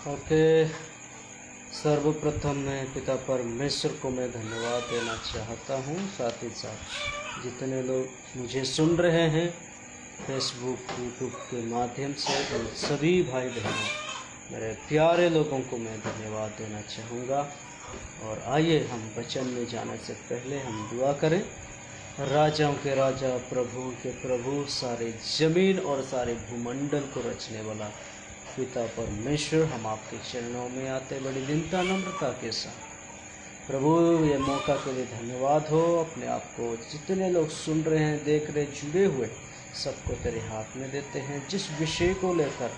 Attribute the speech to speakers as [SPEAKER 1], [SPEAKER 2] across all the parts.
[SPEAKER 1] Okay. सर्वप्रथम मैं पिता परमेश्वर को मैं धन्यवाद देना चाहता हूँ। साथ ही साथ जितने लोग मुझे सुन रहे हैं फेसबुक यूट्यूब के माध्यम से, उन सभी भाई बहनों, मेरे प्यारे लोगों को मैं धन्यवाद देना चाहूँगा। और आइए हम वचन में जाने से पहले हम दुआ करें। राजाओं के राजा, प्रभु के प्रभु, सारे ज़मीन और सारे भूमंडल को रचने वाला पिता परमेश्वर, हम आपके चरणों में आते बड़ी दीनता नम्रता के साथ। प्रभु, ये मौका के लिए धन्यवाद हो। अपने आप को जितने लोग सुन रहे हैं, देख रहे, जुड़े हुए, सबको तेरे हाथ में देते हैं। जिस विषय को लेकर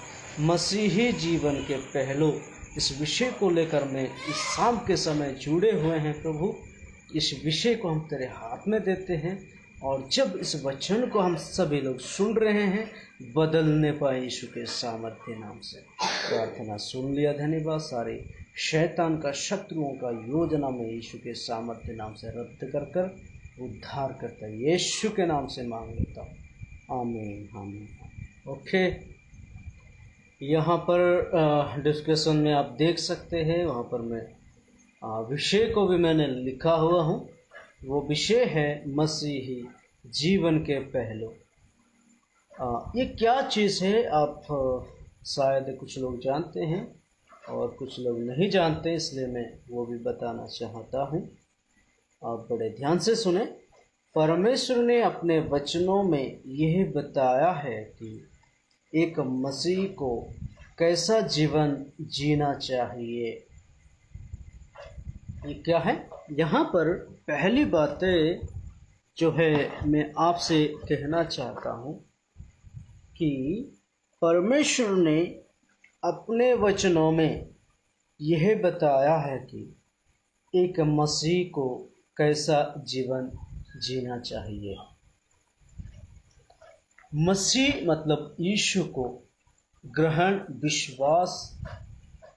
[SPEAKER 1] मसीही जीवन के पहलू, इस विषय को लेकर मैं इस शाम के समय जुड़े हुए हैं प्रभु, इस विषय को हम तेरे हाथ में देते हैं। और जब इस वचन को हम सभी लोग सुन रहे हैं, बदलने पाए यीशु के सामर्थ्य नाम से प्रार्थना सुन लिया। धन्यवाद। सारे शैतान का, शत्रुओं का योजना में यीशु के सामर्थ्य नाम से रद्द कर कर उद्धार करता है। यीशु के नाम से मांग लेता हूँ, आमीन आमीन। ओके, यहाँ पर डिस्कशन में आप देख सकते हैं, वहाँ पर मैं विषय को भी मैंने लिखा हुआ हूँ। वो विषय है मसीही जीवन के पहलू। ये क्या चीज़ है, आप शायद कुछ लोग जानते हैं और कुछ लोग नहीं जानते, इसलिए मैं वो भी बताना चाहता हूँ। आप बड़े ध्यान से सुने। परमेश्वर ने अपने वचनों में यह बताया है कि एक मसीह को कैसा जीवन जीना चाहिए। ये क्या है? यहाँ पर पहली बातें जो है मैं आपसे कहना चाहता हूँ कि परमेश्वर ने अपने वचनों में यह बताया है कि एक मसीह को कैसा जीवन जीना चाहिए। मसीह मतलब यीशु को ग्रहण, विश्वास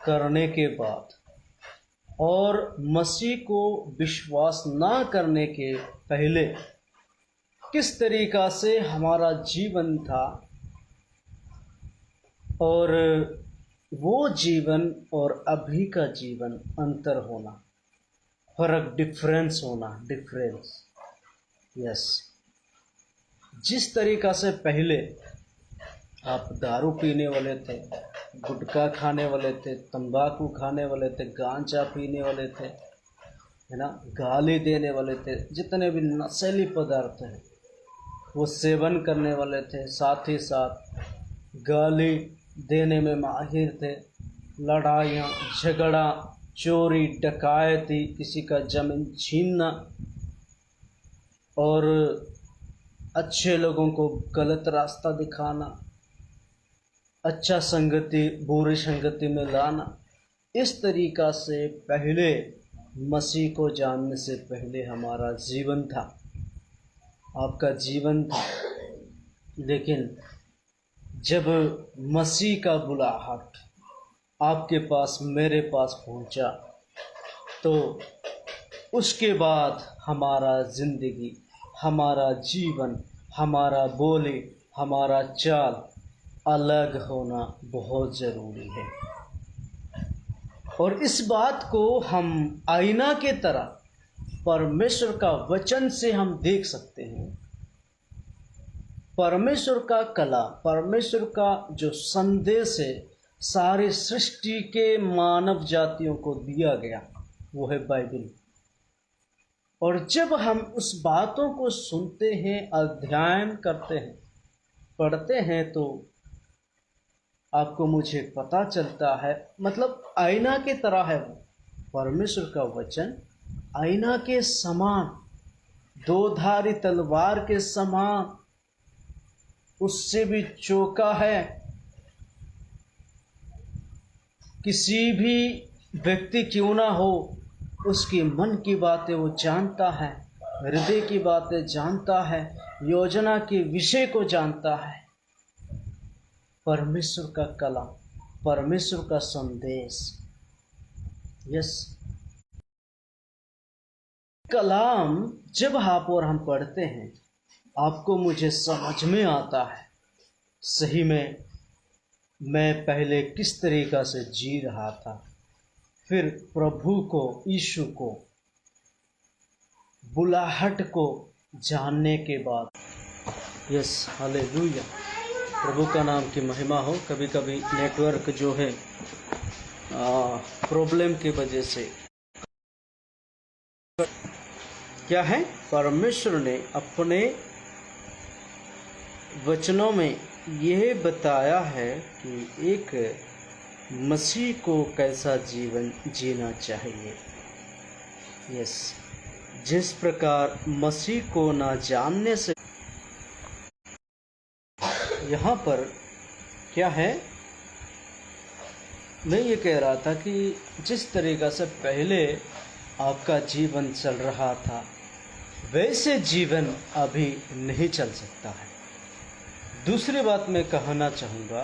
[SPEAKER 1] करने के बाद और मसीह को विश्वास ना करने के पहले किस तरीक़ा से हमारा जीवन था, और वो जीवन और अभी का जीवन अंतर होना, फर्क, डिफरेंस होना, डिफरेंस। यस, जिस तरीक़ा से पहले आप दारू पीने वाले थे, गुटखा खाने वाले थे, तंबाकू खाने वाले थे, गांजा पीने वाले थे, है ना, गाली देने वाले थे, जितने भी नशीली पदार्थ हैं वो सेवन करने वाले थे, साथ ही साथ गाली देने में माहिर थे, लड़ाइयाँ, झगड़ा, चोरी, डकैती, किसी का जमीन छीनना और अच्छे लोगों को गलत रास्ता दिखाना, अच्छा संगति बुरी संगति में लाना। इस तरीक़ा से पहले मसीह को जानने से पहले हमारा जीवन था, आपका जीवन था। लेकिन जब मसीह का बुलाहट आपके पास, मेरे पास पहुंचा, तो उसके बाद हमारा ज़िंदगी, हमारा जीवन, हमारा बोली, हमारा चाल अलग होना बहुत ज़रूरी है। और इस बात को हम आईना के तरह परमेश्वर का वचन से हम देख सकते हैं। परमेश्वर का कला, परमेश्वर का जो संदेश है, सारे सृष्टि के मानव जातियों को दिया गया, वो है बाइबल। और जब हम उस बातों को सुनते हैं, अध्ययन करते हैं, पढ़ते हैं, तो आपको मुझे पता चलता है, मतलब आईना के तरह है वो। परमेश्वर का वचन आईना के समान, दो-धारी तलवार के समान, उससे भी चौका है। किसी भी व्यक्ति क्यों ना हो, उसके मन की बातें वो जानता है, हृदय की बातें जानता है, योजना के विषय को जानता है। परमेश्वर का कलाम, परमेश्वर का संदेश, यस, कलाम जब आप और हम पढ़ते हैं, आपको मुझे समझ में आता है। सही में मैं पहले किस तरीक़ा से जी रहा था, फिर प्रभु को, यीशु को, बुलाहट को जानने के बाद, यस हालेलुया, प्रभु का नाम की महिमा हो। कभी कभी नेटवर्क जो है प्रॉब्लम की वजह से क्या है, परमेश्वर ने अपने वचनों में यह बताया है कि एक मसीह को कैसा जीवन जीना चाहिए। यस, जिस प्रकार मसीह को ना जानने से, यहाँ पर क्या है, मैं ये कह रहा था कि जिस तरीक़ा से पहले आपका जीवन चल रहा था वैसे जीवन अभी नहीं चल सकता है। दूसरी बात मैं कहना चाहूँगा